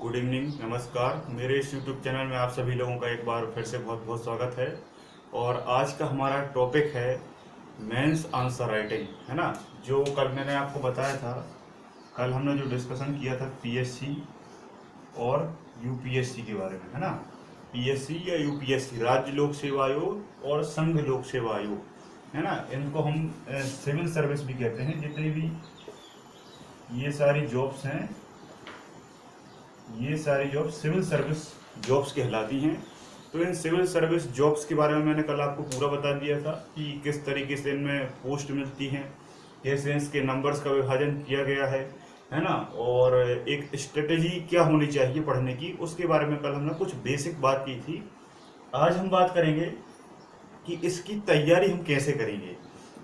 Good evening, नमस्कार। मेरे इस यूट्यूब चैनल में आप सभी लोगों का एक बार फिर से बहुत बहुत स्वागत है। और आज का हमारा टॉपिक है मेंस आंसर राइटिंग, है ना। जो कल मैंने आपको बताया था, कल हमने जो डिस्कशन किया था पीएससी और यूपीएससी के बारे में, है ना। पीएससी या यूपीएससी, राज्य लोक सेवा आयोग और संघ लोक सेवा आयोग, है ना। इनको हम सिविल सर्विस भी कहते हैं। जितनी भी ये सारी जॉब्स हैं, ये सारी जॉब सिविल सर्विस जॉब्स कहलाती हैं। तो इन सिविल सर्विस जॉब्स के बारे में मैंने कल आपको पूरा बता दिया था कि किस तरीके से इनमें पोस्ट मिलती हैं, कैसे इसके नंबर्स का विभाजन किया गया है ना। और एक स्ट्रेटेजी क्या होनी चाहिए पढ़ने की, उसके बारे में कल हमने कुछ बेसिक बात की थी। आज हम बात करेंगे कि इसकी तैयारी हम कैसे करेंगे,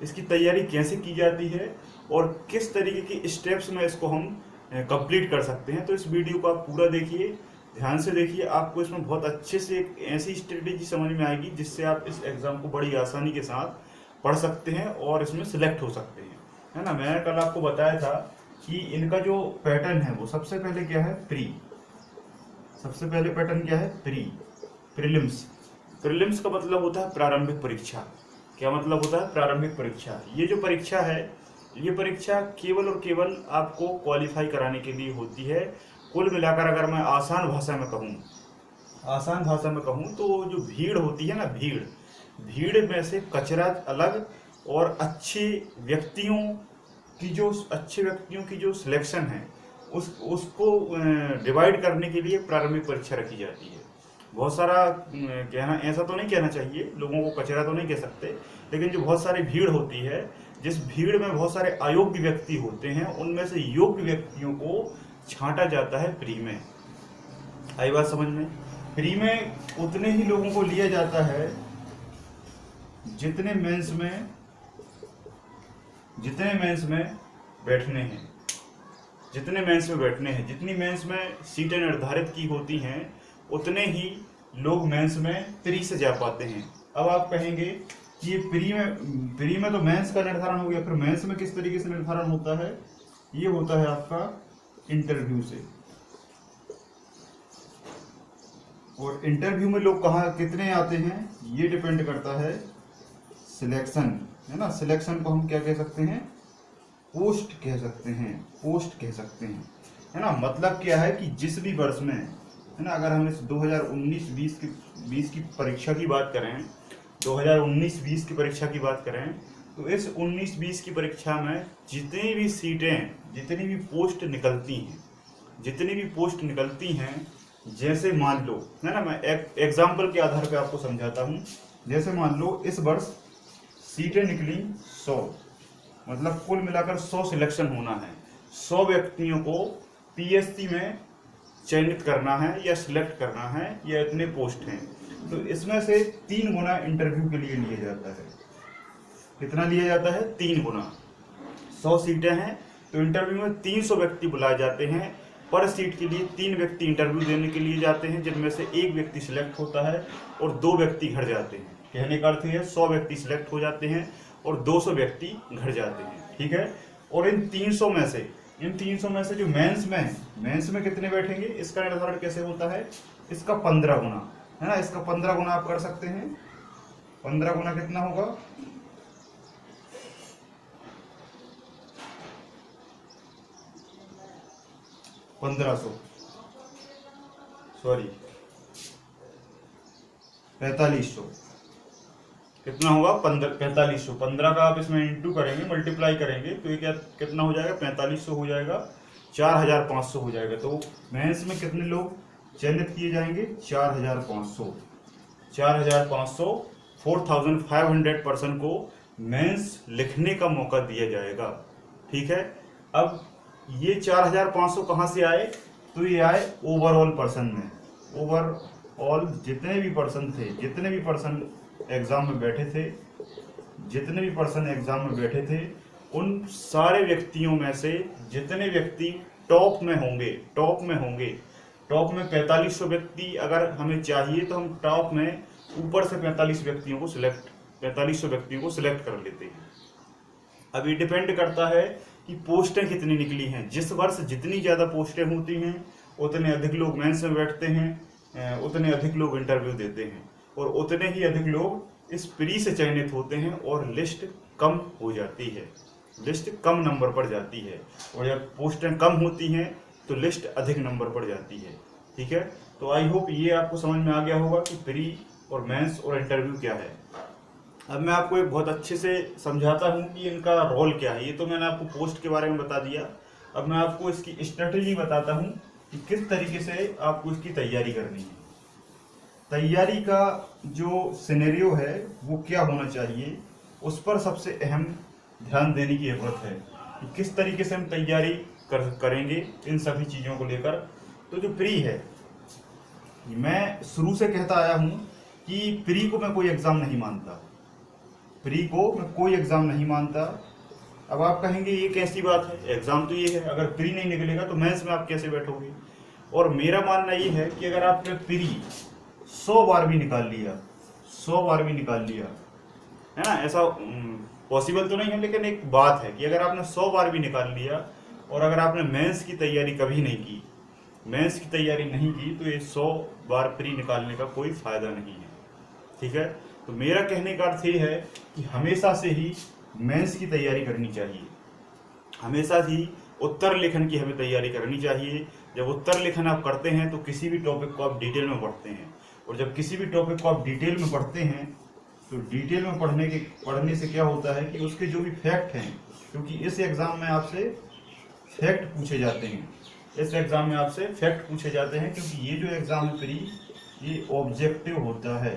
इसकी तैयारी कैसे की जाती है और किस तरीके की स्टेप्स में इसको हम कंप्लीट कर सकते हैं। तो इस वीडियो को आप पूरा देखिए, ध्यान से देखिए। आपको इसमें बहुत अच्छे से एक ऐसी स्ट्रेटेजी समझ में आएगी जिससे आप इस एग्ज़ाम को बड़ी आसानी के साथ पढ़ सकते हैं और इसमें सिलेक्ट हो सकते हैं, है ना। मैंने कल आपको बताया था कि इनका जो पैटर्न है वो सबसे पहले क्या है, सबसे पहले पैटर्न क्या है, प्रीलिम्स। प्रीलिम्स का मतलब होता है प्रारंभिक परीक्षा। क्या मतलब होता है, प्रारंभिक परीक्षा। ये जो परीक्षा है, ये परीक्षा केवल और केवल आपको क्वालिफाई कराने के लिए होती है। कुल मिलाकर अगर मैं आसान भाषा में कहूँ तो जो भीड़ होती है ना, भीड़ में से कचरा अलग और अच्छे व्यक्तियों की जो सिलेक्शन है उसको डिवाइड करने के लिए प्रारंभिक परीक्षा रखी जाती है। बहुत सारा कहना, ऐसा तो नहीं कहना चाहिए, लोगों को कचरा तो नहीं कह सकते, लेकिन जो बहुत सारी भीड़ होती है, जिस भीड़ में बहुत सारे अयोग्य व्यक्ति होते हैं, उनमें से योग्य व्यक्तियों को छांटा जाता है प्री में। आई बात समझ में। प्री में उतने ही लोगों को लिया जाता है जितने मेंस में बैठने हैं, जितनी मेंस में सीटें निर्धारित की होती हैं, उतने ही लोग मेंस में प्री से जा पाते हैं। अब आप कहेंगे कि ये प्री में तो मेंस का निर्धारण हो गया, फिर मेंस में किस तरीके से निर्धारण होता है, ये होता है आपका इंटरव्यू से। और इंटरव्यू में लोग कहाँ कितने आते हैं, ये डिपेंड करता है सिलेक्शन, है ना। सिलेक्शन को हम क्या कह सकते हैं, पोस्ट कह सकते हैं, है ना। मतलब क्या है कि जिस भी वर्ष में, है ना, अगर हम इस 2019-20 की परीक्षा की बात करें, 2019-20 की परीक्षा की बात करें, तो इस 19-20 की परीक्षा में जितनी भी सीटें, जितनी भी पोस्ट निकलती हैं, जैसे मान लो, है ना, मैं एक एग्जाम्पल के आधार पे आपको समझाता हूँ। जैसे मान लो इस वर्ष सीटें निकली 100, मतलब कुल मिलाकर 100 सिलेक्शन होना है। 100 व्यक्तियों को पीएससी में चयनित करना है या सिलेक्ट करना है, या इतने पोस्ट हैं, तो इसमें से 3 गुना इंटरव्यू के लिए लिया जाता है। कितना लिया जाता है, 3 गुना। 100 सीटें हैं तो इंटरव्यू में 300 व्यक्ति बुलाए जाते हैं। पर सीट के लिए 3 व्यक्ति इंटरव्यू देने के लिए जाते हैं, जिनमें से 1 व्यक्ति सिलेक्ट होता है और 2 व्यक्ति घर जाते हैं। कहने का अर्थ है 100 व्यक्ति सिलेक्ट हो जाते हैं और 200 व्यक्ति घर जाते हैं, ठीक है। और इन 300 में से जो मेंस में कितने बैठेंगे, इसका निर्धारण कैसे होता है, इसका 15 गुना, है ना। इसका 15 गुना आप कर सकते हैं। 15 गुना कितना होगा, 4500। कितना होगा, 4500। 15 का आप इसमें इंटू करेंगे, मल्टीप्लाई करेंगे, तो ये क्या कितना हो जाएगा, 4500 हो जाएगा, 4500 हो जाएगा। तो मेंस में कितने लोग चयनित किए जाएंगे, 4500। 4500 पर्सन को मेंस लिखने का मौका दिया जाएगा, ठीक है। अब ये 4500 कहाँ से आए, तो ये आए ओवरऑल पर्सन में। ओवरऑल जितने भी पर्सन एग्जाम में बैठे थे, उन सारे व्यक्तियों में से जितने व्यक्ति टॉप में होंगे, टॉप में 4500 व्यक्ति अगर हमें चाहिए, तो हम टॉप में ऊपर से 4500 व्यक्तियों को सिलेक्ट कर लेते हैं। अब ये डिपेंड करता है कि पोस्टें कितनी निकली हैं। जिस वर्ष जितनी ज़्यादा पोस्टें होती हैं, उतने अधिक लोग मेंस में बैठते हैं, उतने अधिक लोग इंटरव्यू देते हैं और उतने ही अधिक लोग इस प्री से चयनित होते हैं और लिस्ट कम हो जाती है, लिस्ट कम नंबर पर जाती है। और जब पोस्टें कम होती हैं तो लिस्ट अधिक नंबर पर जाती है। ठीक है, तो आई होप ये आपको समझ में आ गया होगा कि प्री और मेंस और इंटरव्यू क्या है। अब मैं आपको एक बहुत अच्छे से समझाता हूँ कि इनका रोल क्या है। ये तो मैंने आपको पोस्ट के बारे में बता दिया, अब मैं आपको इसकी स्ट्रेटेजी बताता हूँ कि किस तरीके से आपको इसकी तैयारी करनी है। तैयारी का जो सिनेरियो है वो क्या होना चाहिए, उस पर सबसे अहम ध्यान देने की ज़रूरत है कि किस तरीके से हम तैयारी करेंगे इन सभी चीज़ों को लेकर। तो जो प्री है, मैं शुरू से कहता आया हूँ कि प्री को मैं कोई एग्ज़ाम नहीं मानता, प्री को मैं कोई एग्ज़ाम नहीं मानता। अब आप कहेंगे ये कैसी बात है, एग्ज़ाम तो ये है, अगर प्री नहीं निकलेगा तो मेंस में आप कैसे बैठोगे। और मेरा मानना ये है कि अगर आपने प्री 100 बार भी निकाल लिया, 100 बार भी निकाल लिया, है ना, ऐसा पॉसिबल तो नहीं है, लेकिन एक बात है कि अगर आपने 100 बार भी निकाल लिया और अगर आपने मेंस की तैयारी कभी नहीं की, मेंस की तैयारी नहीं की, तो ये 100 बार प्री निकालने का कोई फ़ायदा नहीं है। ठीक है, तो मेरा कहने का अर्थ ये है कि हमेशा से ही मेंस की तैयारी करनी चाहिए, हमेशा ही उत्तर लेखन की हमें तैयारी करनी चाहिए। जब उत्तर लेखन आप करते हैं तो किसी भी टॉपिक को आप डिटेल में पढ़ते हैं, और जब किसी भी टॉपिक को आप डिटेल में पढ़ते हैं तो डिटेल में पढ़ने से क्या होता है कि उसके जो भी फैक्ट हैं, क्योंकि इस एग्ज़ाम में आपसे फैक्ट पूछे जाते हैं, इस एग्ज़ाम में आपसे फैक्ट पूछे जाते हैं, क्योंकि ये जो एग्ज़ाम है प्री, ये ऑब्जेक्टिव होता है।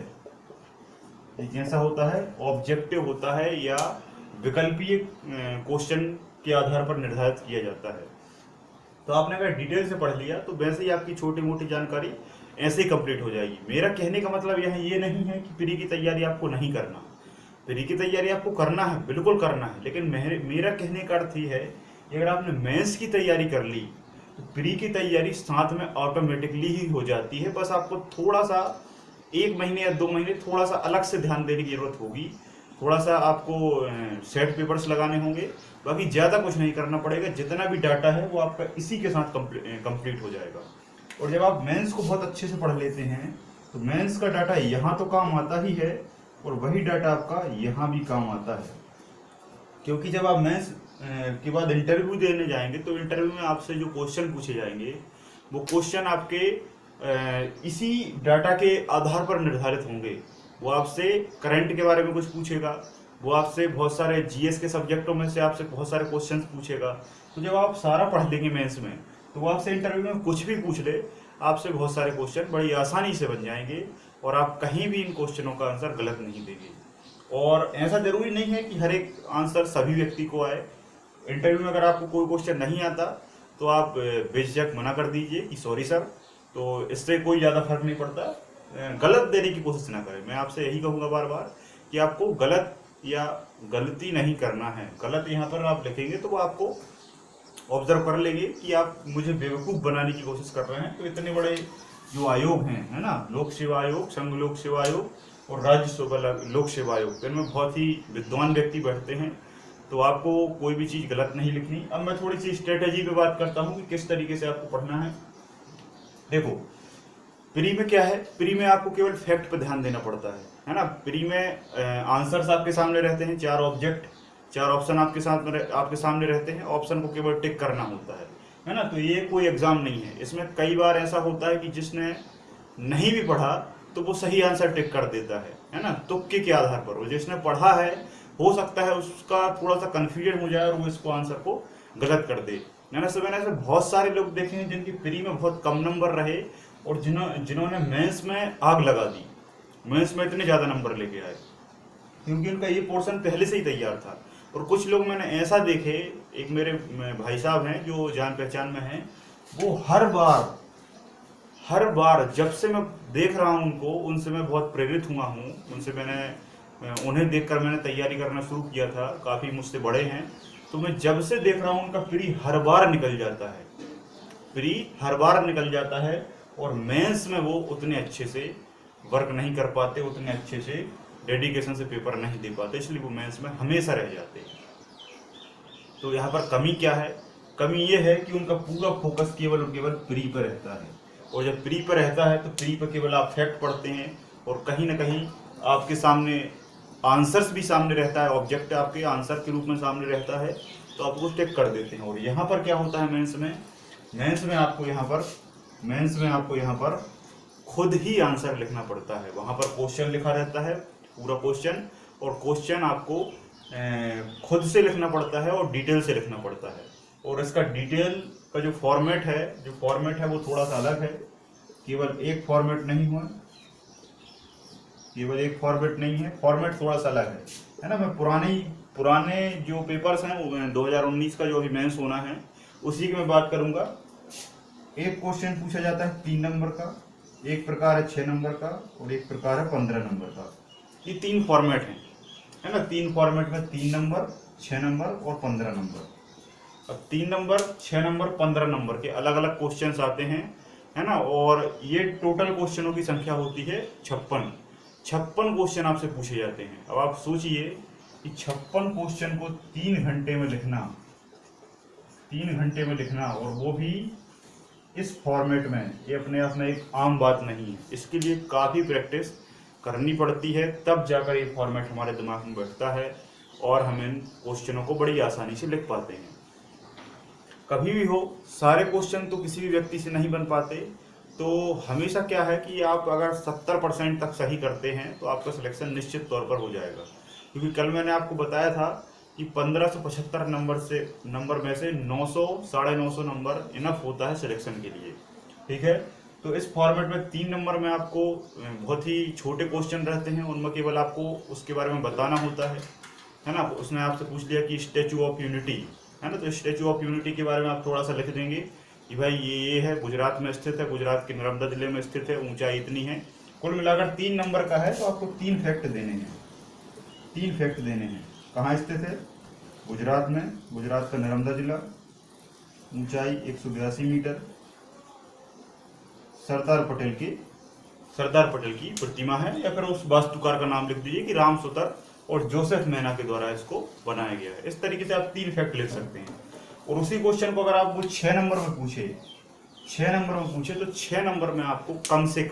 ये कैसा होता है, ऑब्जेक्टिव होता है, या विकल्पीय क्वेश्चन के आधार पर निर्धारित किया जाता है। तो आपने अगर डिटेल से पढ़ लिया तो वैसे ही आपकी छोटी मोटी जानकारी ऐसे ही कंप्लीट हो जाएगी। मेरा कहने का मतलब यह ये नहीं है कि प्री की तैयारी आपको नहीं करना, प्री की तैयारी आपको करना है, बिल्कुल करना है, लेकिन मेरा कहने का अर्थ ये है कि अगर आपने मेंस की तैयारी कर ली तो प्री की तैयारी साथ में ऑटोमेटिकली ही हो जाती है। बस आपको थोड़ा सा 1 महीने या 2 महीने थोड़ा सा अलग से ध्यान देने की जरूरत होगी, थोड़ा सा आपको सेट पेपर्स लगाने होंगे, बाकी ज़्यादा कुछ नहीं करना पड़ेगा। जितना भी डाटा है वो आपका इसी के साथ कंप्लीट हो जाएगा। और जब आप मेंस को बहुत अच्छे से पढ़ लेते हैं तो मेंस का डाटा यहाँ तो काम आता ही है और वही डाटा आपका यहाँ भी काम आता है, क्योंकि जब आप मेंस के बाद इंटरव्यू देने जाएंगे तो इंटरव्यू में आपसे जो क्वेश्चन पूछे जाएंगे वो क्वेश्चन आपके इसी डाटा के आधार पर निर्धारित होंगे। वो आपसे करंट के बारे में कुछ पूछेगा, वो आपसे बहुत सारे जीएस के सब्जेक्टों में से आपसे बहुत सारे क्वेश्चन पूछेगा। तो जब आप सारा पढ़ लेंगे मेंस में तो वो आपसे इंटरव्यू में कुछ भी पूछ ले, आपसे बहुत सारे क्वेश्चन बड़ी आसानी से बन जाएंगे और आप कहीं भी इन क्वेश्चनों का आंसर गलत नहीं देंगे। और ऐसा ज़रूरी नहीं है कि हर एक आंसर सभी व्यक्ति को आए। इंटरव्यू में अगर आपको कोई क्वेश्चन नहीं आता तो आप बेझिझक मना कर दीजिए कि सॉरी सर, तो इससे कोई ज़्यादा फर्क नहीं पड़ता। गलत देने की कोशिश ना करें। मैं आपसे यही कहूँगा बार बार कि आपको गलत या गलती नहीं करना है। गलत यहाँ पर आप लिखेंगे तो वो आपको ऑब्जर्व कर लेंगे कि आप मुझे बेवकूफ़ बनाने की कोशिश कर रहे हैं। तो इतने बड़े जो आयोग हैं, है ना, लोक सेवा आयोग, संघ लोक सेवा आयोग और राज्य लोक सेवा आयोग, इनमें बहुत ही विद्वान व्यक्ति बैठते हैं। तो आपको कोई भी चीज़ गलत नहीं लिखनी। अब मैं थोड़ी सी स्ट्रेटेजी पे बात करता हूँ कि किस तरीके से आपको पढ़ना है। देखो, प्री में क्या है, प्री में आपको केवल फैक्ट पर ध्यान देना पड़ता है ना। प्री में आंसर्स आपके सामने रहते हैं, 4 ऑब्जेक्ट, 4 ऑप्शन आपके सामने रहते हैं। ऑप्शन को केवल टिक करना होता है ना। तो ये कोई एग्जाम नहीं है। इसमें कई बार ऐसा होता है कि जिसने नहीं भी पढ़ा तो वो सही आंसर टिक कर देता है ना, तुक्के के आधार पर। और जिसने पढ़ा है हो सकता है उसका थोड़ा सा कन्फ्यूजन हो जाए और वो इसको आंसर को गलत कर दे, है ना। मैंने ऐसे बहुत सारे लोग देखे हैं जिनकी प्री में बहुत कम नंबर रहे और जिन्होंने मेंस में आग लगा दी, मेंस में इतने ज़्यादा नंबर लेके आए क्योंकि उनका ये पोर्शन पहले से ही तैयार था। और कुछ लोग मैंने ऐसा देखे, एक मेरे भाई साहब हैं जो जान पहचान में हैं, वो हर बार जब से मैं देख रहा हूँ उनको, उनसे मैं बहुत प्रेरित हुआ हूँ। उन्हें देखकर मैंने तैयारी करना शुरू किया था। काफ़ी मुझसे बड़े हैं, तो मैं जब से देख रहा हूँ उनका प्री हर बार निकल जाता है, प्री हर बार निकल जाता है। और मेंस में वो उतने अच्छे से वर्क नहीं कर पाते, उतने अच्छे से डेडिकेशन से पेपर नहीं दे पाते, इसलिए वो मेंस में हमेशा रह जाते हैं। तो यहाँ पर कमी क्या है, कमी ये है कि उनका पूरा फोकस केवल और केवल प्री पर रहता है, और जब प्री पर रहता है तो प्री पर केवल आप फैक्ट पढ़ते हैं और कहीं ना कहीं आपके सामने आंसर्स भी सामने रहता है, ऑब्जेक्ट आपके आंसर के रूप में सामने रहता है, तो आप उसको टिक कर देते हैं। और यहाँ पर क्या होता है मेंस में आपको यहाँ पर खुद ही आंसर लिखना पड़ता है। वहाँ पर क्वेश्चन लिखा रहता है, पूरा क्वेश्चन, और क्वेश्चन आपको खुद से लिखना पड़ता है और डिटेल से लिखना पड़ता है। और इसका डिटेल का जो फॉर्मेट है वो थोड़ा सा अलग है, केवल एक फॉर्मेट नहीं है, फॉर्मेट थोड़ा सा अलग है ना। मैं पुराने जो पेपर्स हैं 2019 का जो अभी मेंस होना है उसी की मैं बात करूंगा। एक क्वेश्चन पूछा जाता है 3 नंबर का, एक प्रकार है 6 नंबर का, और एक प्रकार है 15 नंबर का। ये 3 फॉर्मेट हैं, है ना। 3 फॉर्मेट में 3 नंबर, 6 नंबर और 15 नंबर। अब 3 नंबर, 6 नंबर, 15 नंबर के अलग अलग क्वेश्चंस आते हैं, है ना। और ये टोटल क्वेश्चनों की संख्या होती है 56 क्वेश्चन आपसे पूछे जाते हैं। अब आप सोचिए कि 56 क्वेश्चन को 3 घंटे में लिखना, और वो भी इस फॉर्मेट में, ये अपने आप में एक आम बात नहीं है। इसके लिए काफ़ी प्रैक्टिस करनी पड़ती है, तब जाकर ये फॉर्मेट हमारे दिमाग में बैठता है और हम इन क्वेश्चनों को बड़ी आसानी से लिख पाते हैं। कभी भी हो, सारे क्वेश्चन तो किसी भी व्यक्ति से नहीं बन पाते, तो हमेशा क्या है कि आप अगर 70% तक सही करते हैं तो आपका सिलेक्शन निश्चित तौर पर हो जाएगा। क्योंकि कल मैंने आपको बताया था कि 1575 नंबर में से 900 साढ़े 900 नंबर इनफ होता है सिलेक्शन के लिए, ठीक है। तो इस फॉर्मेट में 3 नंबर में आपको बहुत ही छोटे क्वेश्चन रहते हैं, उनमें केवल आपको उसके बारे में बताना होता है ना। उसने आपसे पूछ लिया कि स्टैचू ऑफ यूनिटी, है ना, तो स्टैचू ऑफ यूनिटी के बारे में आप थोड़ा सा लिख देंगे कि भाई ये है, गुजरात में स्थित है, गुजरात के नर्मदा जिले में स्थित है, ऊंचाई इतनी है। कुल मिलाकर 3 नंबर का है, तो आपको 3 फैक्ट देने हैं। कहाँ स्थित है? गुजरात में, गुजरात का नर्मदा जिला, ऊंचाई 182 मीटर, सरदार पटेल की प्रतिमा है, या फिर उस वास्तुकार का नाम लिख दीजिए कि राम सुतर और जोसेफ मैना के द्वारा इसको बनाया गया है। इस तरीके से आप 3 फैक्ट लिख सकते हैं। और उसी क्वेश्चन को अगर आपको 6 नंबर में पूछे तो 6 नंबर में आपको कम से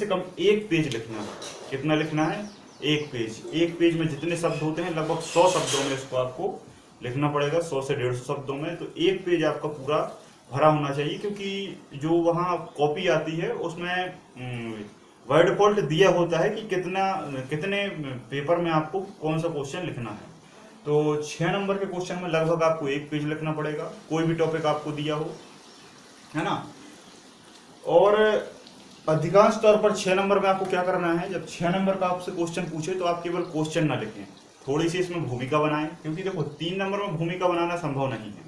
कम 1 पेज लिखना है। कितना लिखना है? 1 पेज। 1 पेज में जितने शब्द होते हैं लगभग 100 शब्दों में इसको आपको लिखना पड़ेगा, 100 से 150 शब्दों में। तो 1 पेज आपका पूरा भरा होना चाहिए, क्योंकि जो वहाँ कॉपी आती है उसमें बाय डिफॉल्ट दिया होता है कि कितने पेपर में आपको कौन सा क्वेश्चन लिखना है। तो 6 नंबर के क्वेश्चन में लगभग आपको 1 पेज लिखना पड़ेगा, कोई भी टॉपिक आपको दिया हो, है ना। और अधिकांश तौर पर 6 नंबर में आपको क्या करना है, जब 6 नंबर का आपसे क्वेश्चन पूछे तो आप केवल क्वेश्चन ना लिखें, थोड़ी सी इसमें भूमिका बनाएं। क्योंकि देखो 3 नंबर में भूमिका बनाना संभव नहीं है,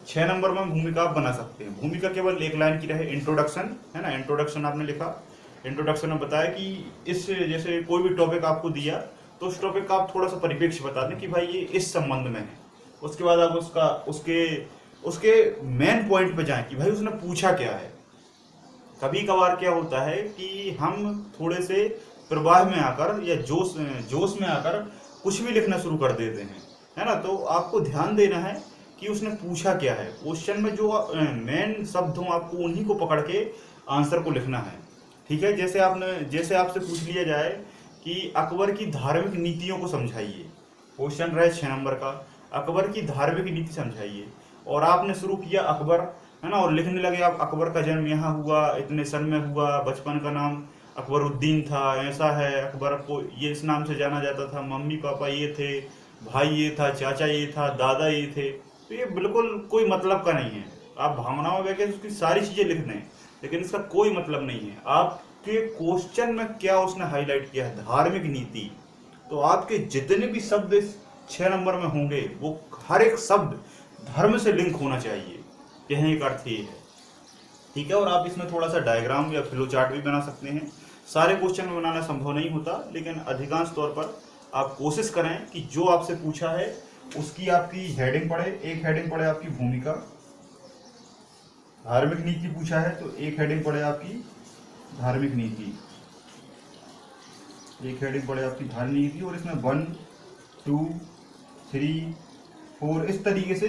6 नंबर में भूमिका आप बना सकते हैं। भूमिका केवल 1 लाइन की रहे, इंट्रोडक्शन, है ना। इंट्रोडक्शन आपने लिखा, इंट्रोडक्शन में बताया कि इस, जैसे कोई भी टॉपिक आपको दिया तो उस टॉपिक का आप थोड़ा सा परिप्रेक्ष्य बता दें कि भाई ये इस संबंध में है। उसके बाद आप उसके मेन पॉइंट पे जाएं कि भाई उसने पूछा क्या है। कभी कभार क्या होता है कि हम थोड़े से प्रवाह में आकर या जोश में आकर कुछ भी लिखना शुरू कर देते हैं, है ना। तो आपको ध्यान देना है कि उसने पूछा क्या है। क्वेश्चन में जो मेन शब्द हों आपको उन्हीं को पकड़ के आंसर को लिखना है, ठीक है। जैसे आपसे पूछ लिया जाए कि अकबर की धार्मिक नीतियों को समझाइए, क्वेश्चन रहे 6 नंबर का, अकबर की धार्मिक नीति समझाइए, और आपने शुरू किया अकबर, है ना, और लिखने लगे आप अकबर का जन्म यहाँ हुआ, इतने सन में हुआ, बचपन का नाम अकबरुद्दीन था, ऐसा है, अकबर को ये इस नाम से जाना जाता था, मम्मी पापा ये थे, भाई ये था, चाचा ये था, दादा ये थे। तो ये बिल्कुल कोई मतलब का नहीं है। आप भावनाओं में उसकी सारी चीज़ें लिख दें, लेकिन इसका कोई मतलब नहीं है। आपके क्वेश्चन में क्या उसने हाईलाइट किया है? धार्मिक नीति। तो आपके जितने भी शब्द इस 6 नंबर में होंगे वो हर एक शब्द धर्म से लिंक होना चाहिए, कहने का अर्थ ये है, ठीक है। और आप इसमें थोड़ा सा डायग्राम या फ्लो चार्ट भी बना सकते हैं। सारे क्वेश्चन में बनाना संभव नहीं होता, लेकिन अधिकांश तौर पर आप कोशिश करें कि जो आपसे पूछा है उसकी आपकी हेडिंग पड़े। एक हेडिंग पड़े आपकी भूमिका, धार्मिक नीति पूछा है तो एक हेडिंग पड़े आपकी धार्मिक नीति, एक हेडिंग पड़े आपकी धार्मिक नीति, और इसमें 1 2 3 4 इस तरीके से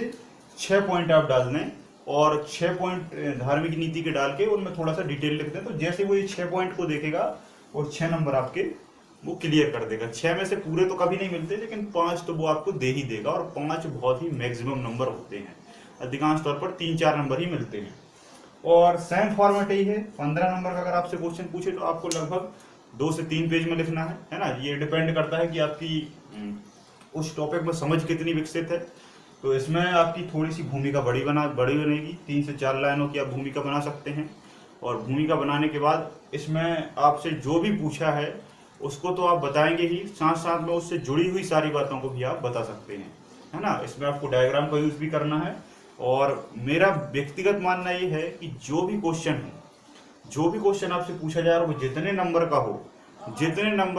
6 पॉइंट आप डाल दें और 6 पॉइंट धार्मिक नीति के डाल के उनमें थोड़ा सा डिटेल लिख दें, तो जैसे वो ये 6 पॉइंट को देखेगा और 6 नंबर आपके वो क्लियर कर देगा। 6 में से पूरे तो कभी नहीं मिलते, लेकिन 5 तो वो आपको दे ही देगा, और 5 बहुत ही मैक्सिमम नंबर होते हैं, अधिकांश तौर पर 3-4 नंबर ही मिलते हैं। और सेम फॉर्मेट यही है। 15 नंबर का अगर आपसे क्वेश्चन पूछे तो आपको लगभग 2 से 3 पेज में लिखना है ना। ये डिपेंड करता है कि आपकी उस टॉपिक में समझ कितनी विकसित है। तो इसमें आपकी थोड़ी सी भूमिका बड़ी बनेगी, 3 से 4 लाइनों की आप भूमिका बना सकते हैं। और भूमिका बनाने के बाद इसमें आपसे जो भी पूछा है उसको तो आप बताएंगे ही, साथ साथ में उससे जुड़ी हुई सारी बातों को भी आप बता सकते हैं, है ना। इसमें आपको डायग्राम का यूज भी करना है। और मेरा व्यक्तिगत मानना ये है कि जो भी क्वेश्चन आपसे पूछा जा रहा है वो जितने नंबर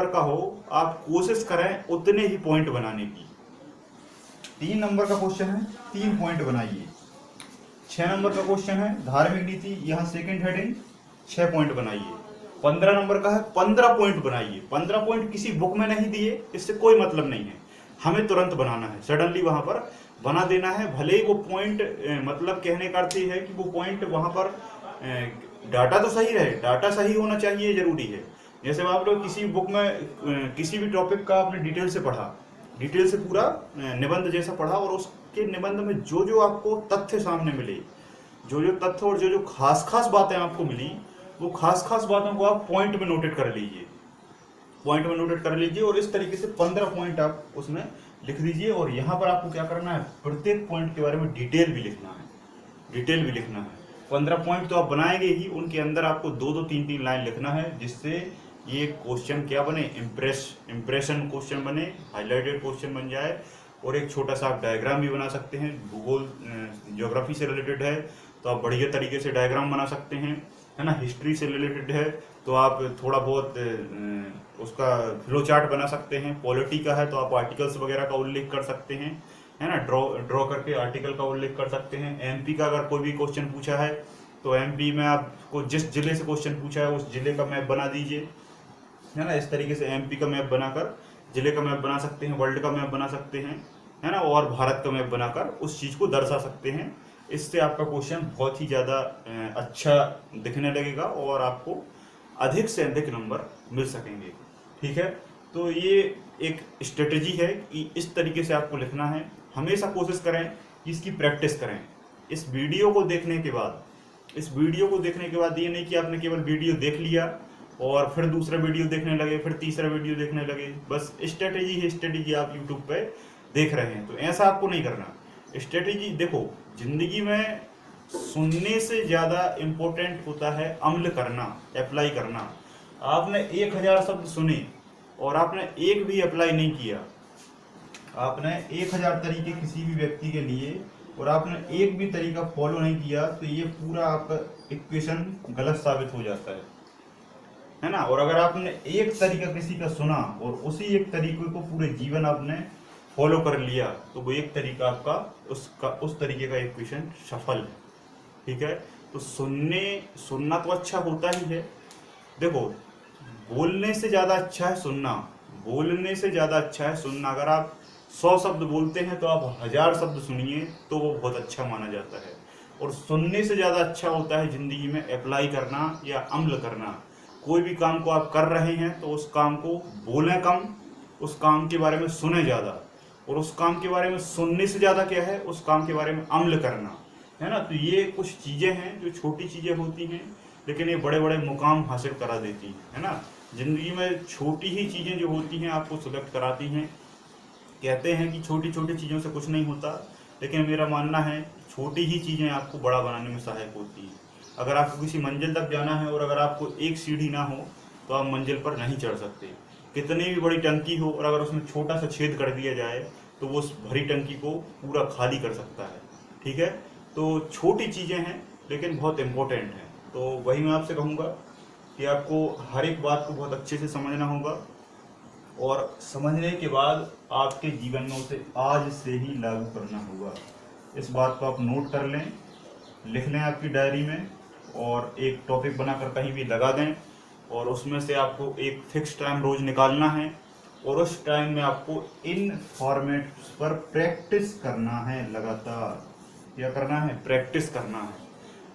का हो आप कोशिश करें उतने ही पॉइंट बनाने की। 3 नंबर का क्वेश्चन है, 3 पॉइंट बनाइए। 6 नंबर का क्वेश्चन है धार्मिक नीति, यहाँ सेकंड हेडिंग, 6 पॉइंट बनाइए। 15 नंबर का है, 15 पॉइंट बनाइए। 15 पॉइंट किसी बुक में नहीं दिए, इससे कोई मतलब नहीं है, हमें तुरंत बनाना है, सडनली वहां पर बना देना है। भले ही वो पॉइंट मतलब कहने का अर्थ है कि वो पॉइंट वहां पर डाटा तो सही रहे, डाटा सही होना चाहिए, जरूरी है। जैसे आप लोग किसी बुक में किसी भी टॉपिक का आपने डिटेल से पढ़ा, डिटेल से पूरा निबंध जैसा पढ़ा, और उसके निबंध में जो जो आपको तथ्य सामने मिले, जो जो तथ्य और जो जो खास बातें आपको मिली, वो खास बातों को आप पॉइंट में नोटेट कर लीजिए। और इस तरीके से 15 पॉइंट आप उसमें लिख दीजिए। और यहाँ पर आपको क्या करना है, प्रत्येक पॉइंट के बारे में डिटेल भी लिखना है। 15 पॉइंट तो आप बनाएंगे ही, उनके अंदर आपको 2-2, 3-3 लाइन लिखना है, जिससे ये क्वेश्चन क्या बने, इम्प्रेशन क्वेश्चन बने, हाईलाइटेड क्वेश्चन बन जाए। और एक छोटा सा आप डायग्राम भी बना सकते हैं, भूगोल ज्योग्राफी से रिलेटेड है तो आप बढ़िया तरीके से डायग्राम बना सकते हैं, है ना। हिस्ट्री से रिलेटेड है तो आप थोड़ा बहुत उसका फ्लो चार्ट बना सकते हैं। पॉलिटी का है तो आप आर्टिकल्स वगैरह का उल्लेख कर सकते हैं, है ना, ड्रॉ करके आर्टिकल का उल्लेख कर सकते हैं। एमपी का अगर कोई भी क्वेश्चन पूछा है तो एमपी में आपको जिस जिले से क्वेश्चन पूछा है उस जिले का मैप बना दीजिए, है ना। इस तरीके से एमपी का मैप बनाकर जिले का मैप बना सकते हैं, वर्ल्ड का मैप बना सकते हैं, है ना, और भारत का मैप बनाकर उस चीज़ को दर्शा सकते हैं। इससे आपका क्वेश्चन बहुत ही ज़्यादा अच्छा दिखने लगेगा और आपको अधिक से अधिक नंबर मिल सकेंगे, ठीक है। तो ये एक स्ट्रेटजी है कि इस तरीके से आपको लिखना है। हमेशा कोशिश करें कि इसकी प्रैक्टिस करें। इस वीडियो को देखने के बाद ये नहीं कि आपने केवल वीडियो देख लिया और फिर दूसरा वीडियो देखने लगे, फिर तीसरा वीडियो देखने लगे, बस स्ट्रेटेजी आप यूट्यूब पे देख रहे हैं, तो ऐसा आपको नहीं करना। स्ट्रेटेजी देखो, जिंदगी में सुनने से ज़्यादा इम्पोर्टेंट होता है अमल करना, अप्लाई करना। आपने 1000 शब्द सुने और आपने एक भी अप्लाई नहीं किया, आपने 1000 तरीके किसी भी व्यक्ति के लिए और आपने एक भी तरीका फॉलो नहीं किया, तो ये पूरा आपका इक्वेशन गलत साबित हो जाता है ना। और अगर आपने एक तरीका किसी का सुना और उसी एक तरीके को पूरे जीवन आपने फॉलो कर लिया, तो वो एक तरीका आपका उस तरीके का इक्वेशन सफल है, ठीक है। तो सुनना तो अच्छा होता ही है। देखो, बोलने से ज़्यादा अच्छा है सुनना। अगर आप 100 शब्द बोलते हैं तो आप 1000 शब्द सुनिए तो वो बहुत अच्छा माना जाता है। और सुनने से ज़्यादा अच्छा होता है ज़िंदगी में अप्लाई करना या अमल करना। कोई भी काम को आप कर रहे हैं तो उस काम को बोलें कम, उस काम के बारे में सुने ज़्यादा, और उस काम के बारे में सुनने से ज़्यादा क्या है, उस काम के बारे में अमल करना, है ना। तो ये कुछ चीज़ें हैं जो छोटी चीज़ें होती हैं, लेकिन ये बड़े बड़े मुकाम हासिल करा देती हैं, है ना। ज़िंदगी में छोटी ही चीज़ें जो होती हैं आपको सिलेक्ट कराती हैं। कहते हैं कि छोटी छोटी चीज़ों से कुछ नहीं होता, लेकिन मेरा मानना है छोटी ही चीज़ें आपको बड़ा बनाने में सहायक होती हैं। अगर आपको किसी मंजिल तक जाना है और अगर आपको एक सीढ़ी ना हो तो आप मंजिल पर नहीं चढ़ सकते। कितनी भी बड़ी टंकी हो और अगर उसमें छोटा सा छेद कर दिया जाए तो वो उस भरी टंकी को पूरा खाली कर सकता है, ठीक है। तो छोटी चीज़ें हैं लेकिन बहुत इम्पोर्टेंट हैं। तो वही मैं आपसे कहूँगा कि आपको हर एक बात को बहुत अच्छे से समझना होगा, और समझने के बाद आपके जीवन में उसे आज से ही लागू करना होगा। इस बात को आप नोट कर लें, लिख लें आपकी डायरी में, और एक टॉपिक बनाकर कहीं भी लगा दें, और उसमें से आपको एक फिक्स टाइम रोज़ निकालना है, और उस टाइम में आपको इन फॉर्मेट्स पर प्रैक्टिस करना है लगातार। क्या करना है, प्रैक्टिस करना है।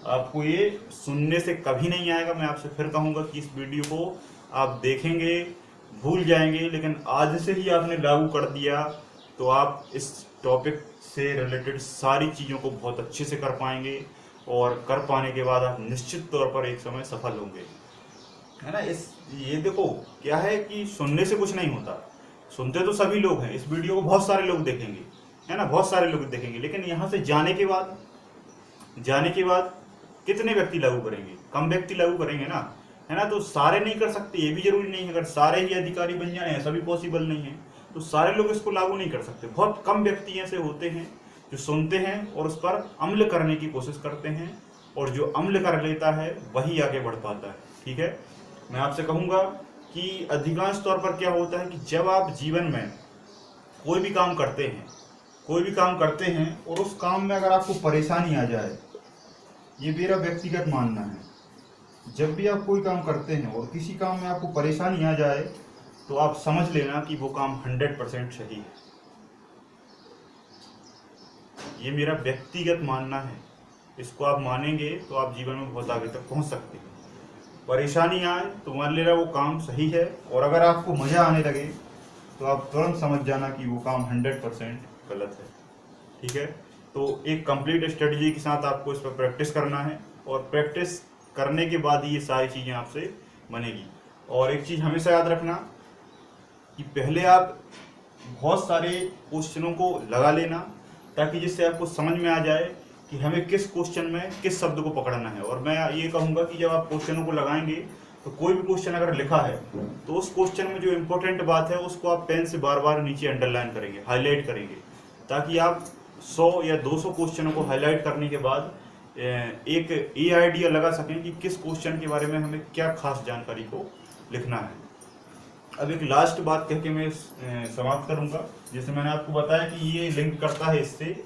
आपको ये सुनने से कभी नहीं आएगा। मैं आपसे फिर कहूँगा कि इस वीडियो को आप देखेंगे, भूल जाएंगे, लेकिन आज से ही आपने लागू कर दिया तो आप इस टॉपिक से रिलेटेड सारी चीज़ों को बहुत अच्छे से कर पाएंगे, और कर पाने के बाद आप निश्चित तौर पर एक समय सफल होंगे, है ना। ये देखो क्या है कि सुनने से कुछ नहीं होता, सुनते तो सभी लोग हैं, इस वीडियो को बहुत सारे लोग देखेंगे, है ना, बहुत सारे लोग देखेंगे, लेकिन यहाँ से जाने के बाद कितने व्यक्ति लागू करेंगे, कम व्यक्ति लागू करेंगे ना, है ना। तो सारे नहीं कर सकते, ये भी जरूरी नहीं है, अगर सारे ही अधिकारी बन जाए ऐसा भी पॉसिबल नहीं है, तो सारे लोग इसको लागू नहीं कर सकते। बहुत कम व्यक्ति ऐसे होते हैं जो सुनते हैं और उस पर अमल करने की कोशिश करते हैं, और जो अमल कर लेता है वही आगे बढ़ पाता है, ठीक है। मैं आपसे कहूँगा कि अधिकांश तौर पर क्या होता है कि जब आप जीवन में कोई भी काम करते हैं और उस काम में अगर आपको परेशानी आ जाए, ये मेरा व्यक्तिगत मानना है, जब भी आप कोई काम करते हैं और किसी काम में आपको परेशानी आ जाए तो आप समझ लेना कि वो काम 100% सही है। ये मेरा व्यक्तिगत मानना है, इसको आप मानेंगे तो आप जीवन में बहुत आगे तक पहुंच सकते हैं। परेशानी आए तो मान लेना वो काम सही है, और अगर आपको मज़ा आने लगे तो आप तुरंत समझ जाना कि वो काम 100% गलत है, ठीक है। तो एक कंप्लीट स्ट्रेटजी के साथ आपको इस पर प्रैक्टिस करना है, और प्रैक्टिस करने के बाद ही ये सारी चीज़ें आपसे बनेगी। और एक चीज़ हमेशा याद रखना कि पहले आप बहुत सारे क्वेश्चनों को लगा लेना, ताकि जिससे आपको समझ में आ जाए कि हमें किस क्वेश्चन में किस शब्द को पकड़ना है। और मैं ये कहूँगा कि जब आप क्वेश्चनों को लगाएंगे तो कोई भी क्वेश्चन अगर लिखा है तो उस क्वेश्चन में जो इम्पोर्टेंट बात है उसको आप पेन से बार बार नीचे अंडरलाइन करेंगे, हाईलाइट करेंगे, ताकि आप 100 या 200 क्वेश्चनों को हाईलाइट करने के बाद एक ये आइडिया लगा सकें कि किस क्वेश्चन के बारे में हमें क्या खास जानकारी को लिखना है। अब एक लास्ट बात कह के मैं समाप्त करूंगा। जैसे मैंने आपको बताया कि ये लिंक करता है इससे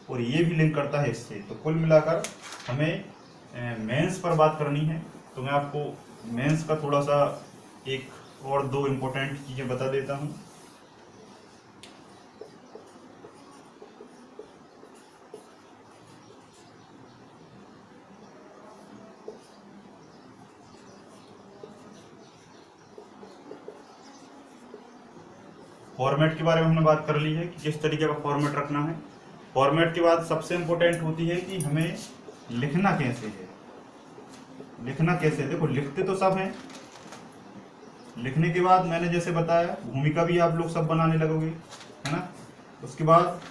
और ये भी लिंक करता है इससे, तो कुल मिलाकर हमें मेंस पर बात करनी है। तो मैं आपको मेंस का थोड़ा सा एक और दो इम्पोर्टेंट चीज़ें बता देता हूँ। फॉर्मेट के बारे में हमने बात कर ली है कि किस तरीके का फॉर्मेट रखना है। फॉर्मेट के बाद सबसे इम्पोर्टेंट होती है कि हमें लिखना कैसे है। देखो लिखते तो सब हैं, लिखने के बाद मैंने जैसे बताया भूमिका भी आप लोग सब बनाने लगोगे, है ना। उसके बाद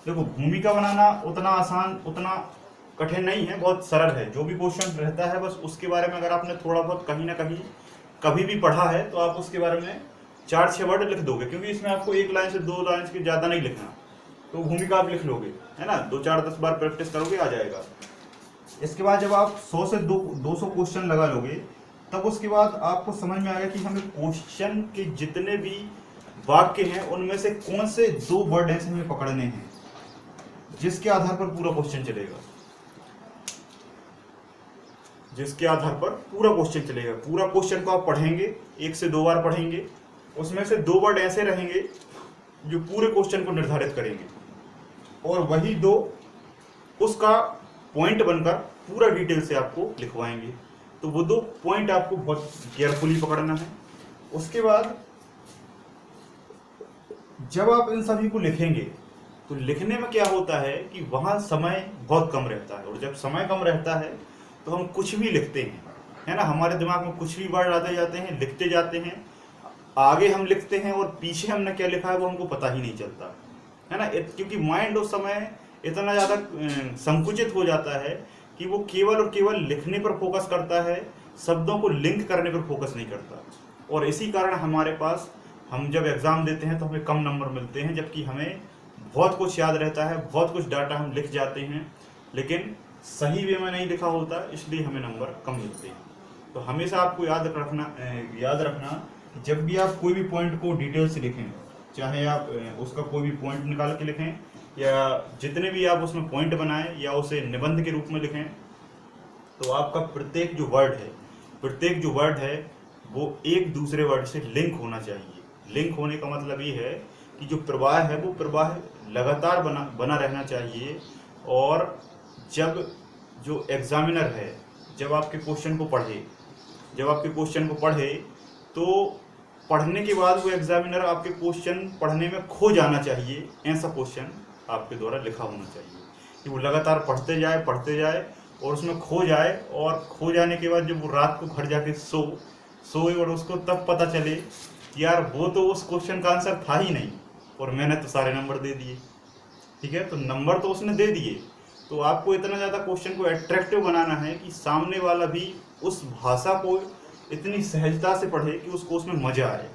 देखो भूमिका बनाना उतना आसान, उतना कठिन नहीं है, बहुत सरल है। जो भी क्वेश्चन रहता है बस उसके बारे में अगर आपने थोड़ा बहुत कहीं ना कहीं कभी भी पढ़ा है तो आप उसके बारे में 4-6 वर्ड लिख दोगे, क्योंकि इसमें आपको 1 लाइन से 2 लाइन के ज़्यादा नहीं लिखना। तो भूमिका आप लिख लोगे, है ना, 2-4-10 बार प्रैक्टिस करोगे आ जाएगा। इसके बाद जब आप 100 से 200 क्वेश्चन लगा लोगे तब उसके बाद आपको समझ में आएगा कि हमें क्वेश्चन के जितने भी वाक्य हैं उनमें से कौन से 2 वर्ड ऐसे हमें पकड़ने हैं जिसके आधार पर पूरा क्वेश्चन चलेगा, पूरा क्वेश्चन को आप पढ़ेंगे, 1 से 2 बार पढ़ेंगे, उसमें से 2 वर्ड ऐसे रहेंगे जो पूरे क्वेश्चन को निर्धारित करेंगे, और वही 2 उसका पॉइंट बनकर पूरा डिटेल से आपको लिखवाएंगे। तो वो 2 पॉइंट आपको बहुत केयरफुली पकड़ना है। उसके बाद जब आप इन सभी को लिखेंगे तो लिखने में क्या होता है कि वहाँ समय बहुत कम रहता है, और जब समय कम रहता है तो हम कुछ भी लिखते हैं, है ना, हमारे दिमाग में कुछ भी वर्ड आते जाते हैं, लिखते जाते हैं, आगे हम लिखते हैं और पीछे हमने क्या लिखा है वो हमको पता ही नहीं चलता, है ना। क्योंकि माइंड उस समय इतना ज़्यादा संकुचित हो जाता है कि वो केवल और केवल लिखने पर फोकस करता है, शब्दों को लिंक करने पर फोकस नहीं करता। और इसी कारण हमारे पास, हम जब एग्ज़ाम देते हैं तो हमें कम नंबर मिलते हैं, जबकि हमें बहुत कुछ याद रहता है, बहुत कुछ डाटा हम लिख जाते हैं, लेकिन सही वे में नहीं लिखा होता, इसलिए हमें नंबर कम मिलते हैं। तो हमेशा आपको याद रखना कि जब भी आप कोई भी पॉइंट को डिटेल से लिखें, चाहे आप उसका कोई भी पॉइंट निकाल के लिखें या जितने भी आप उसमें पॉइंट बनाएं या उसे निबंध के रूप में लिखें, तो आपका प्रत्येक जो वर्ड है वो एक दूसरे वर्ड से लिंक होना चाहिए। लिंक होने का मतलब ये है कि जो प्रवाह है वो प्रवाह लगातार बना रहना चाहिए, और जब जो एग्जामिनर है जब आपके क्वेश्चन को पढ़े तो पढ़ने के बाद वो एग्जामिनर आपके क्वेश्चन पढ़ने में खो जाना चाहिए, ऐसा क्वेश्चन आपके द्वारा लिखा होना चाहिए कि वो लगातार पढ़ते जाए और उसमें खो जाए, और खो जाने के बाद जब वो रात को घर जाके सोए और उसको तब पता चले कि यार वो तो उस क्वेश्चन का आंसर था ही नहीं और मैंने तो सारे नंबर दे दिए। ठीक है, तो नंबर तो उसने दे दिए, तो आपको इतना ज़्यादा क्वेश्चन को एट्रैक्टिव बनाना है कि सामने वाला भी उस भाषा को इतनी सहजता से पढ़े कि उसको उसमें मज़ा आए,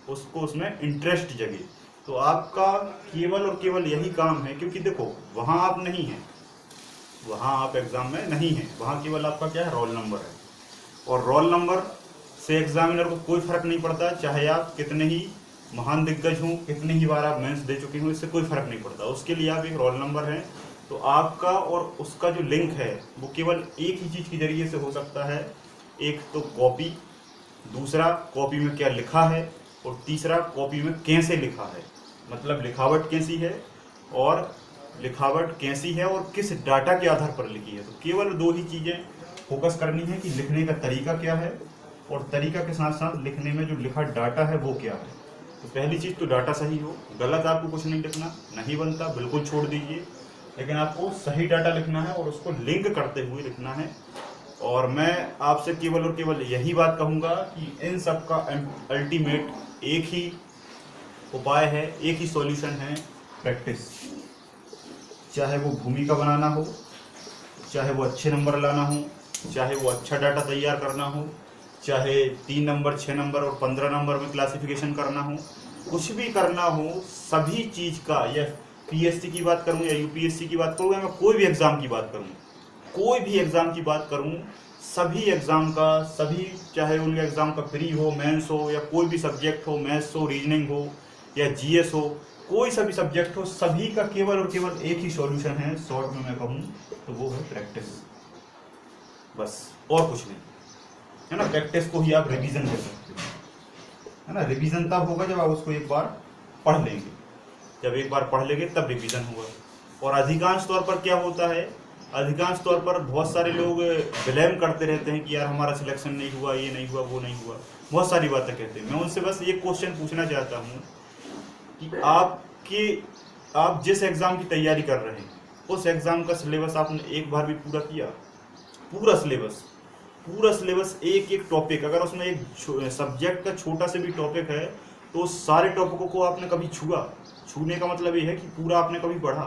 उसको उसमें इंटरेस्ट जगे। तो आपका केवल और केवल यही काम है, क्योंकि देखो वहाँ आप नहीं हैं, वहाँ आप एग्ज़ाम में नहीं हैं, वहाँ केवल आपका क्या है, रोल नंबर है। और रोल नंबर से एग्जामिनर को कोई फर्क नहीं पड़ता, चाहे आप कितने ही महान दिग्गज हों, कितने ही बार आप मेंस दे चुके हों, इससे कोई फर्क नहीं पड़ता। उसके लिए आप एक रोल नंबर हैं। तो आपका और उसका जो लिंक है वो केवल एक ही चीज़ के जरिए से हो सकता है, एक तो कॉपी, दूसरा कॉपी में क्या लिखा है, और तीसरा कॉपी में कैसे लिखा है, मतलब लिखावट कैसी है और किस डाटा के आधार पर लिखी है। तो केवल दो ही चीज़ें फोकस करनी है कि लिखने का तरीका क्या है और तरीका के साथ साथ लिखने में जो लिखा डाटा है वो क्या है। तो पहली चीज़ तो डाटा सही हो, गलत आपको कुछ नहीं लिखना, नहीं बनता बिल्कुल छोड़ दीजिए, लेकिन आपको सही डाटा लिखना है और उसको लिंक करते हुए लिखना है। और मैं आपसे केवल और केवल यही बात कहूँगा कि इन सब का अल्टीमेट एक ही उपाय है, एक ही सॉल्यूशन है, प्रैक्टिस। चाहे वो भूमिका बनाना हो, चाहे वो अच्छे नंबर लाना हो, चाहे वो अच्छा डाटा तैयार करना हो, चाहे 3 नंबर 6 नंबर और 15 नंबर में क्लासिफिकेशन करना हो, कुछ भी करना हो, सभी चीज़ का, या पीएससी की बात करूँ या यूपीएससी की बात करूँ या मैं कोई भी एग्ज़ाम की बात करूँ, सभी एग्ज़ाम का, सभी चाहे उनके एग्ज़ाम का प्री हो, मेंस हो, या कोई भी सब्जेक्ट हो, मैथ्स हो, रीजनिंग हो या जीएस हो, कोई सा भी सब्जेक्ट हो, सभी का केवल और केवल एक ही सॉल्यूशन है, शॉर्ट में मैं कहूँ तो वो है प्रैक्टिस, बस और कुछ नहीं है ना। प्रैक्टिस को ही आप रिवीजन कर सकते हो, है ना। रिवीजन तब होगा जब आप उसको एक बार पढ़ लेंगे, जब एक बार पढ़ लेंगे तब रिवीजन होगा। और अधिकांश तौर पर क्या होता है, अधिकांश तौर पर बहुत सारे लोग ब्लेम करते रहते हैं कि यार हमारा सिलेक्शन नहीं हुआ, ये नहीं हुआ, वो नहीं हुआ, बहुत सारी बातें कहते हैं। मैं उनसे बस एक क्वेश्चन पूछना चाहता हूँ कि आप जिस एग्ज़ाम की तैयारी कर रहे हैं उस एग्ज़ाम का सिलेबस आपने एक बार भी पूरा किया? पूरा सिलेबस एक एक टॉपिक, अगर उसमें एक सब्जेक्ट का छोटा से भी टॉपिक है तो सारे टॉपिकों को आपने कभी छूने का मतलब ये है कि पूरा आपने कभी पढ़ा?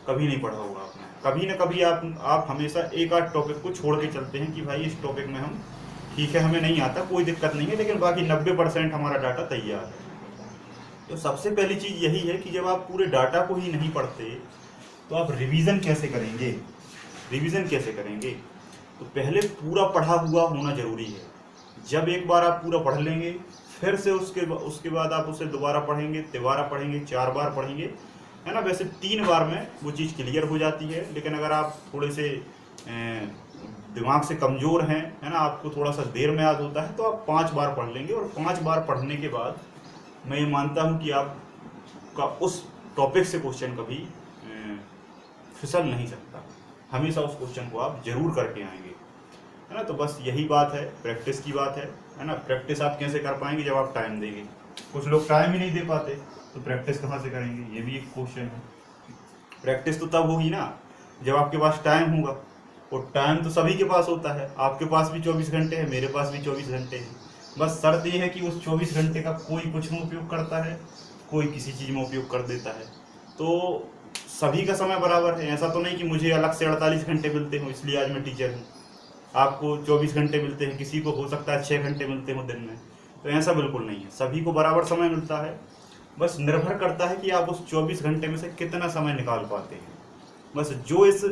कभी नहीं पढ़ा होगा आपने। कभी ना कभी आप हमेशा एक आध टॉपिक को छोड़ के चलते हैं कि भाई इस टॉपिक में हम, ठीक है हमें नहीं आता, कोई दिक्कत नहीं है, लेकिन बाकी 90% हमारा डाटा तैयार है। तो सबसे पहली चीज़ यही है कि जब आप पूरे डाटा को ही नहीं पढ़ते तो आप रिवीजन कैसे करेंगे? तो पहले पूरा पढ़ा हुआ होना जरूरी है। जब एक बार आप पूरा पढ़ लेंगे, फिर से उसके बाद आप उसे दोबारा पढ़ेंगे, 4 बार पढ़ेंगे, है ना। वैसे 3 बार में वो चीज़ क्लियर हो जाती है, लेकिन अगर आप थोड़े से दिमाग से कमज़ोर हैं, है ना, आपको थोड़ा सा देर में याद होता है, तो आप 5 बार पढ़ लेंगे। और 5 बार पढ़ने के बाद मैं ये मानता हूँ कि आपका उस टॉपिक से क्वेश्चन कभी फिसल नहीं सकता, हमेशा उस क्वेश्चन को आप जरूर करके आएंगे, है ना। तो बस यही बात है, प्रैक्टिस की बात है ना। प्रैक्टिस आप कैसे कर पाएंगे? जब आप टाइम देंगे। कुछ लोग टाइम ही नहीं दे पाते, तो प्रैक्टिस कहाँ से करेंगे? ये भी एक क्वेश्चन है। प्रैक्टिस तो तब होगी ना जब आपके पास टाइम होगा, और टाइम तो सभी के पास होता है, आपके पास भी 24 घंटे है, मेरे पास भी 24 घंटे हैं। बस शर्त ये है कि उस 24 घंटे का कोई कुछ में उपयोग करता है, कोई किसी चीज़ में उपयोग कर देता है। तो सभी का समय बराबर है। ऐसा तो नहीं कि मुझे अलग से 48 घंटे मिलते हों इसलिए आज मैं टीचर हूँ, आपको 24 घंटे मिलते हैं, किसी को हो सकता है 6 घंटे मिलते हों दिन में। तो ऐसा बिल्कुल नहीं है, सभी को बराबर समय मिलता है। बस निर्भर करता है कि आप उस 24 घंटे में से कितना समय निकाल पाते हैं। बस जो इस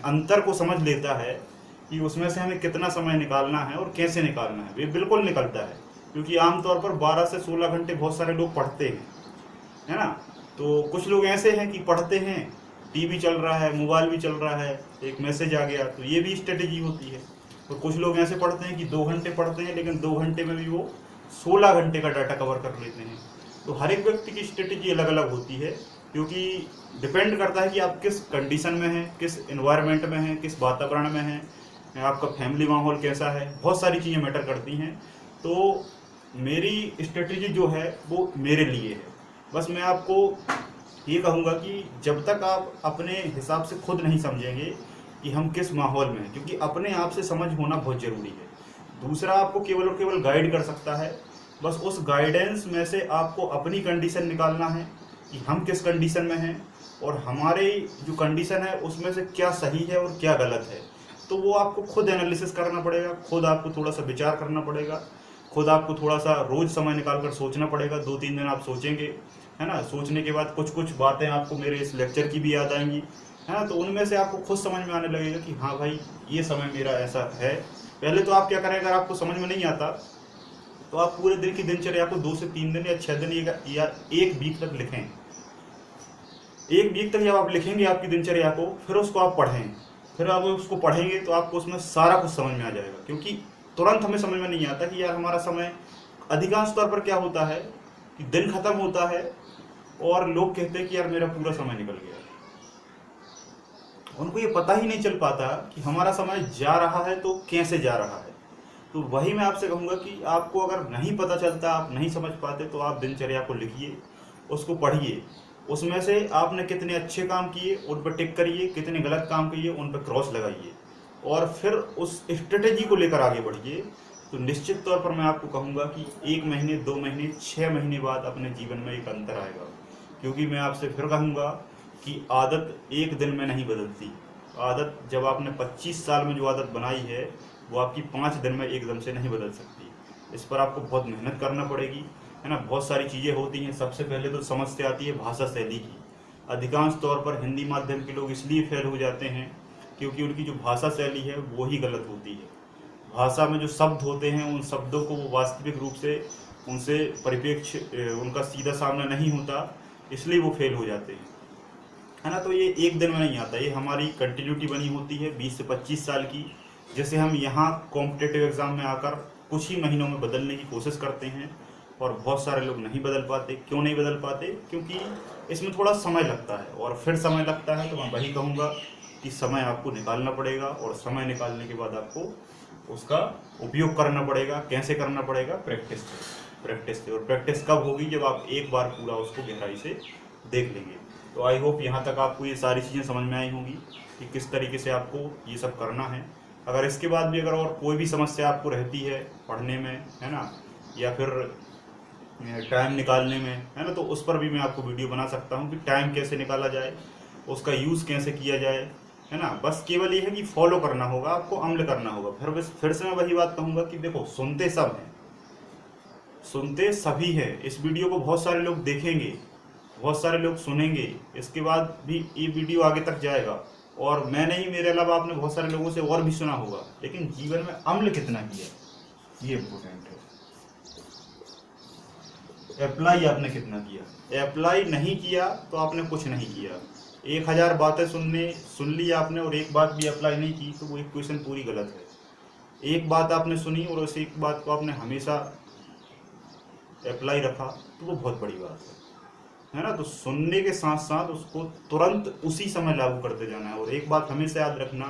अंतर को समझ लेता है कि उसमें से हमें कितना समय निकालना है और कैसे निकालना है, वे बिल्कुल निकलता है। क्योंकि आमतौर पर 12 से 16 घंटे बहुत सारे लोग पढ़ते हैं, है ना। तो कुछ लोग ऐसे हैं कि पढ़ते हैं, टीवी चल रहा है, मोबाइल भी चल रहा है, एक मैसेज आ गया, तो ये भी स्ट्रेटेजी होती है। तो कुछ लोग ऐसे पढ़ते हैं कि 2 घंटे पढ़ते हैं, लेकिन 2 घंटे में भी वो 16 घंटे का डाटा कवर कर लेते हैं। तो हर एक व्यक्ति की स्ट्रेटेजी अलग अलग होती है, क्योंकि डिपेंड करता है कि आप किस कंडीशन में हैं, किस इन्वायरमेंट में हैं, किस वातावरण में हैं, आपका फैमिली माहौल कैसा है, बहुत सारी चीज़ें मैटर करती हैं। तो मेरी स्ट्रेटजी जो है वो मेरे लिए है। बस मैं आपको ये कहूँगा कि जब तक आप अपने हिसाब से खुद नहीं समझेंगे कि हम किस माहौल में हैं, क्योंकि अपने आप से समझ होना बहुत ज़रूरी है। दूसरा आपको केवल और केवल गाइड कर सकता है। बस उस गाइडेंस में से आपको अपनी कंडीशन निकालना है कि हम किस कंडीशन में हैं और हमारे जो कंडीशन है उसमें से क्या सही है और क्या गलत है। तो वो आपको खुद एनालिसिस करना पड़ेगा, खुद आपको थोड़ा सा विचार करना पड़ेगा, खुद आपको थोड़ा सा रोज़ समय निकाल कर सोचना पड़ेगा। 2-3 दिन आप सोचेंगे, है ना। सोचने के बाद कुछ कुछ बातें आपको मेरे इस लेक्चर की भी याद आएंगी, है ना। तो उनमें से आपको खुद समझ में आने लगेगा कि हाँ भाई, ये समय मेरा ऐसा है। पहले तो आप क्या करें, अगर आपको समझ में नहीं आता तो आप पूरे दिन की दिनचर्या को 2 से 3 दिन या 6 दिन या 1 वीक तक लिखें। 1 वीक तक जब आप लिखेंगे आपकी दिनचर्या को, फिर उसको आप पढ़ें। फिर आप उसको पढ़ेंगे तो आपको उसमें सारा कुछ समझ में आ जाएगा। क्योंकि तुरंत हमें समझ में नहीं आता कि यार हमारा समय, अधिकांश तौर पर क्या होता है कि दिन खत्म होता है और लोग कहते हैं कि यार मेरा पूरा समय निकल गया। उनको ये पता ही नहीं चल पाता कि हमारा समय जा रहा है तो कैसे जा रहा है। तो वही मैं आपसे कहूँगा कि आपको अगर नहीं पता चलता, आप नहीं समझ पाते, तो आप दिनचर्या को लिखिए, उसको पढ़िए। उसमें से आपने कितने अच्छे काम किए उन पर टिक करिए, कितने गलत काम किए उन पर क्रॉस लगाइए, और फिर उस स्ट्रेटेजी को लेकर आगे बढ़िए। तो निश्चित तौर पर मैं आपको कहूँगा कि 1 महीने, 2 महीने, 6 महीने बाद अपने जीवन में एक अंतर आएगा। क्योंकि मैं आपसे फिर कहूँगा कि आदत एक दिन में नहीं बदलती। आदत, जब आपने 25 साल में जो आदत बनाई है वो आपकी 5 दिन में एकदम से नहीं बदल सकती। इस पर आपको बहुत मेहनत करना पड़ेगी, है ना। बहुत सारी चीज़ें होती हैं। सबसे पहले तो समस्या आती है भाषा शैली की। अधिकांश तौर पर हिंदी माध्यम के लोग इसलिए फेल हो जाते हैं क्योंकि उनकी जो भाषा शैली है वो ही गलत होती है। भाषा में जो शब्द होते हैं उन शब्दों को वो वास्तविक रूप से उनसे परिप्रेक्ष्य उनका सीधा सामना नहीं होता, इसलिए वो फेल हो जाते हैं, है ना। तो ये एक दिन में नहीं आता, ये हमारी कंटिन्यूटी बनी होती है 20 से 25 साल की, जैसे हम यहाँ कॉम्पिटिटिव एग्ज़ाम में आकर कुछ ही महीनों में बदलने की कोशिश करते हैं। और बहुत सारे लोग नहीं बदल पाते। क्यों नहीं बदल पाते? क्योंकि इसमें थोड़ा समय लगता है, और फिर समय लगता है तो मैं वही कहूँगा कि समय आपको निकालना पड़ेगा, और समय निकालने के बाद आपको उसका उपयोग करना पड़ेगा। कैसे करना पड़ेगा? प्रैक्टिस से। और प्रैक्टिस कब होगी? जब आप एक बार पूरा उसको गहराई से देख लेंगे। तो आई होप यहाँ तक आपको ये सारी चीज़ें समझ में आई होंगी कि किस तरीके से आपको ये सब करना है। अगर इसके बाद भी अगर और कोई भी समस्या आपको रहती है पढ़ने में, है ना, या फिर टाइम निकालने में, है ना, तो उस पर भी मैं आपको वीडियो बना सकता हूँ कि टाइम कैसे निकाला जाए, उसका यूज़ कैसे किया जाए, है ना। बस केवल ये है कि फॉलो करना होगा, आपको अमल करना होगा। फिर से मैं वही बात कहूँगा कि देखो, सुनते सब हैं, सुनते सभी हैं। इस वीडियो को बहुत सारे लोग देखेंगे, बहुत सारे लोग सुनेंगे, इसके बाद भी ये वीडियो आगे तक जाएगा। और मैं नहीं, मेरे अलावा आपने बहुत सारे लोगों से और भी सुना होगा, लेकिन जीवन में अमल कितना किया, ये इम्पोर्टेंट है। अप्लाई आपने कितना किया? अप्लाई नहीं किया तो आपने कुछ नहीं किया। 1000 बातें सुन ली आपने और एक बात भी अप्लाई नहीं की, तो वो इक्वेशन पूरी गलत है। एक बात आपने सुनी और उस एक बात को आपने हमेशा अप्लाई रखा, तो वो बहुत बड़ी बात है ना। तो सुनने के साथ साथ उसको तुरंत उसी समय लागू करते जाना है। और एक बात हमेशा याद रखना,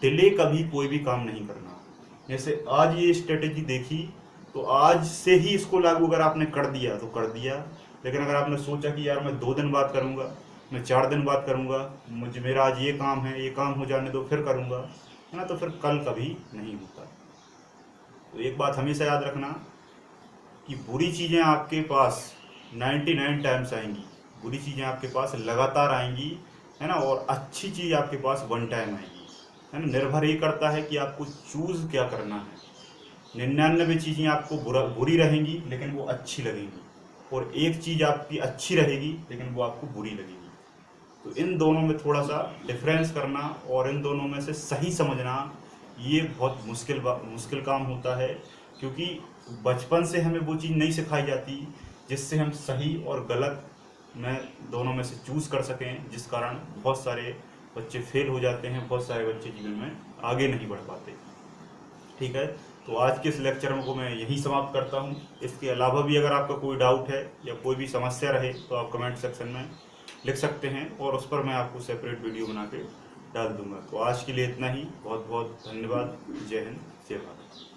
डिले कभी कोई भी काम नहीं करना। जैसे आज ये स्ट्रेटेजी देखी, तो आज से ही इसको लागू अगर आपने कर दिया तो कर दिया। लेकिन अगर आपने सोचा कि यार मैं 2 दिन बाद करूँगा, मैं 4 दिन बाद करूँगा, मेरा आज ये काम है, ये काम हो जाने दो फिर करूँगा, है ना, तो फिर कल कभी नहीं होता। तो एक बात हमेशा याद रखना कि बुरी चीज़ें आपके पास 99 टाइम्स आएंगी, बुरी चीज़ें आपके पास लगातार आएंगी, है ना, और अच्छी चीज़ आपके पास 1 टाइम आएगी, है ना। निर्भर ये करता है कि आपको चूज़ क्या करना है। 99 चीज़ें आपको बुरी रहेंगी लेकिन वो अच्छी लगेंगी, और एक चीज़ आपकी अच्छी रहेगी लेकिन वो आपको बुरी लगेगी। तो इन दोनों में थोड़ा सा डिफरेंस करना और इन दोनों में से सही समझना, ये बहुत मुश्किल काम होता है। क्योंकि बचपन से हमें वो चीज़ नहीं सिखाई जाती जिससे हम सही और गलत में दोनों में से चूज़ कर सकें, जिस कारण बहुत सारे बच्चे फेल हो जाते हैं, बहुत सारे बच्चे जीवन में आगे नहीं बढ़ पाते। ठीक है, तो आज के इस लेक्चर को मैं यहीं समाप्त करता हूँ। इसके अलावा भी अगर आपका कोई डाउट है या कोई भी समस्या रहे तो आप कमेंट सेक्शन में लिख सकते हैं और उस पर मैं आपको सेपरेट वीडियो बना के डाल दूंगा। तो आज के लिए इतना ही। बहुत बहुत धन्यवाद। जय हिंद, जय भारत।